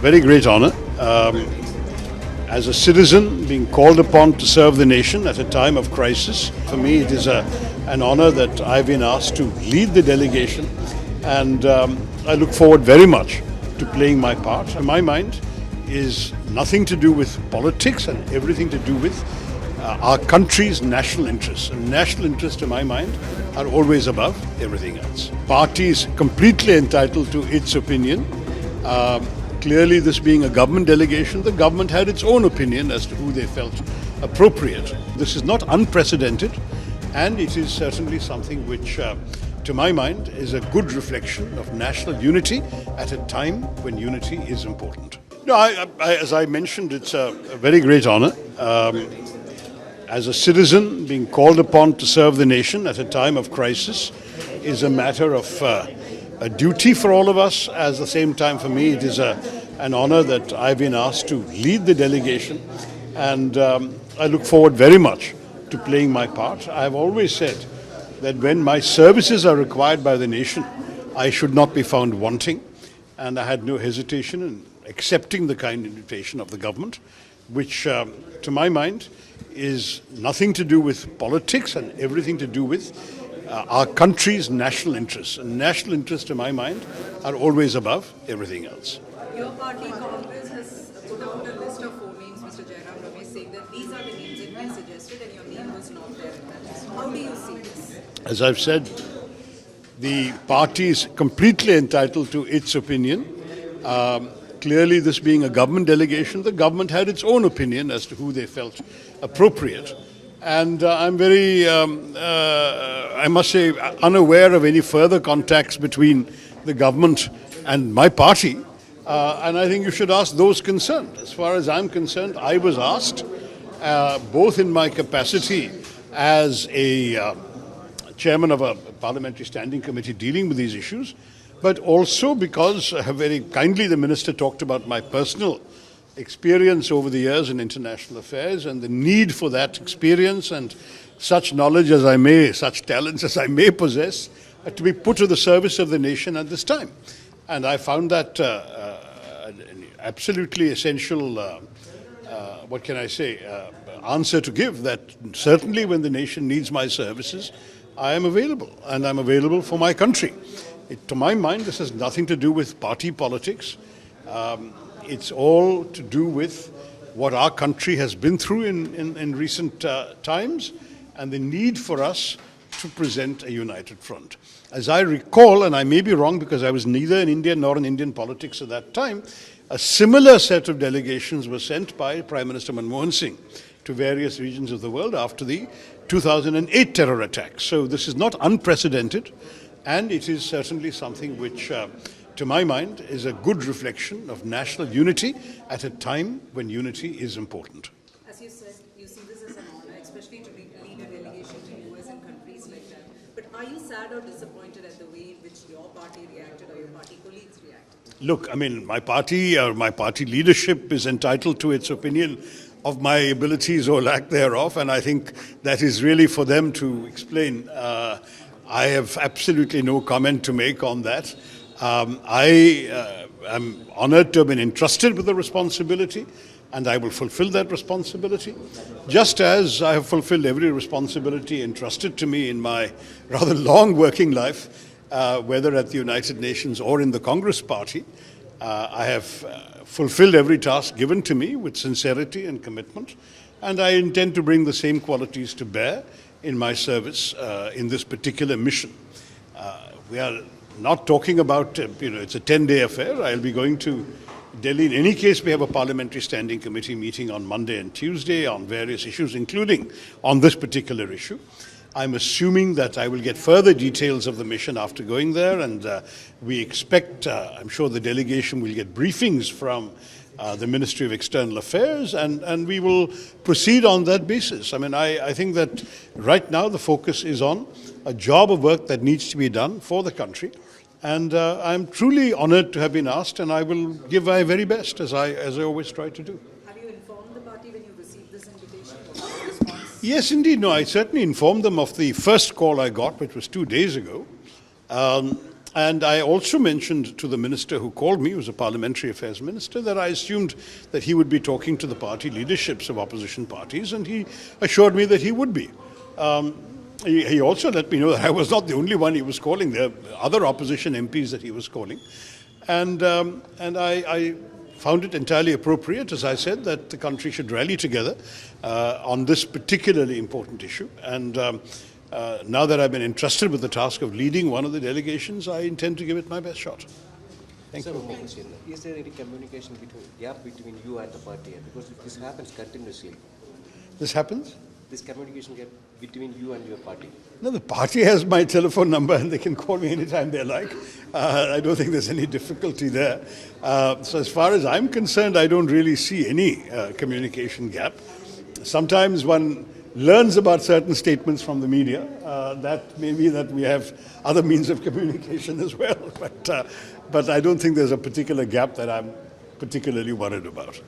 very great honor. As a citizen being called upon to serve the nation at a time of crisis, for me it is an honor that I've been asked to lead the delegation, and I look forward very much to playing my part. In my mind is nothing to do with politics and everything to do with our country's national interests. And national interests, to my mind, are always above everything else. Party is completely entitled to its opinion. Clearly, this being a government delegation, the government had its own opinion as to who they felt appropriate. This is not unprecedented, and it is certainly something which, to my mind, is a good reflection of national unity at a time when unity is important. No, as I mentioned, it's a very great honor. As a citizen being called upon to serve the nation at a time of crisis is a matter of a duty for all of us. At the same time, for me, it is an honor that I've been asked to lead the delegation, and I look forward very much to playing my part. I've always said that when my services are required by the nation, I should not be found wanting, and I had no hesitation in accepting the kind invitation of the government, which, to my mind, is nothing to do with politics and everything to do with our country's national interests. And national interests, to my mind, are always above everything else. Your party, Congress, has put out a list of 4 names, Mr. Jairam, Ramesh, saying that these are the names that we suggested and your name was not there in that list. How do you see this? As I've said, the party is completely entitled to its opinion. Clearly, this being a government delegation, the government had its own opinion as to who they felt appropriate. And I'm very, I must say, unaware of any further contacts between the government and my party. And I think you should ask those concerned. As far as I'm concerned, I was asked, both in my capacity as a chairman of a parliamentary standing committee dealing with these issues, but also because very kindly the minister talked about my personal experience over the years in international affairs and the need for that experience and such knowledge as I may, such talents as I may possess, to be put to the service of the nation at this time. And I found that an absolutely essential, what can I say, answer to give, that certainly when the nation needs my services, I am available, and I'm available for my country. To my mind, this has nothing to do with party politics. It's all to do with what our country has been through in recent times and the need for us to present a united front. As I recall, and I may be wrong because I was neither in India nor in Indian politics at that time, a similar set of delegations were sent by Prime Minister Manmohan Singh to various regions of the world after the 2008 terror attacks. So this is not unprecedented. And it is certainly something which, to my mind, is a good reflection of national unity at a time when unity is important. As you said, you see this as an honor, especially to lead a delegation to US and countries like that. But are you sad or disappointed at the way in which your party reacted or your party colleagues reacted? Look, I mean, my party leadership is entitled to its opinion of my abilities or lack thereof, and I think that is really for them to explain. I have absolutely no comment to make on that. I am honored to have been entrusted with the responsibility, and I will fulfill that responsibility, just as I have fulfilled every responsibility entrusted to me in my rather long working life, whether at the United Nations or in the Congress Party. I have fulfilled every task given to me with sincerity and commitment, and I intend to bring the same qualities to bear in my service in this particular mission. We are not talking about, it's a 10-day affair. I'll be going to Delhi. In any case, we have a parliamentary standing committee meeting on Monday and Tuesday on various issues, including on this particular issue. I'm assuming that I will get further details of the mission after going there, and we expect, I'm sure the delegation will get briefings from the Ministry of External Affairs, and we will proceed on that basis. I mean, I think that right now the focus is on a job of work that needs to be done for the country, and I'm truly honored to have been asked, and I will give my very best, as I always try to do. Have you informed the party when you received this invitation? What was the response? Yes, indeed. No, I certainly informed them of the first call I got, which was 2 days ago. And I also mentioned to the minister who called me, who was a parliamentary affairs minister, that I assumed that he would be talking to the party leaderships of opposition parties, and he assured me that he would be. He also let me know that I was not the only one he was calling. There are other opposition MPs that he was calling. And I found it entirely appropriate, as I said, that the country should rally together on this particularly important issue. And now that I've been entrusted with the task of leading one of the delegations, I intend to give it my best shot. Thank you. One question. Is there any communication gap between you and the party? Because this happens continuously. This happens? This communication gap between you and your party? No, the party has my telephone number and they can call me anytime they like. I don't think there's any difficulty there. So as far as I'm concerned, I don't really see any communication gap. Sometimes one learns about certain statements from the media. That may be that we have other means of communication as well. But I don't think there's a particular gap that I'm particularly worried about.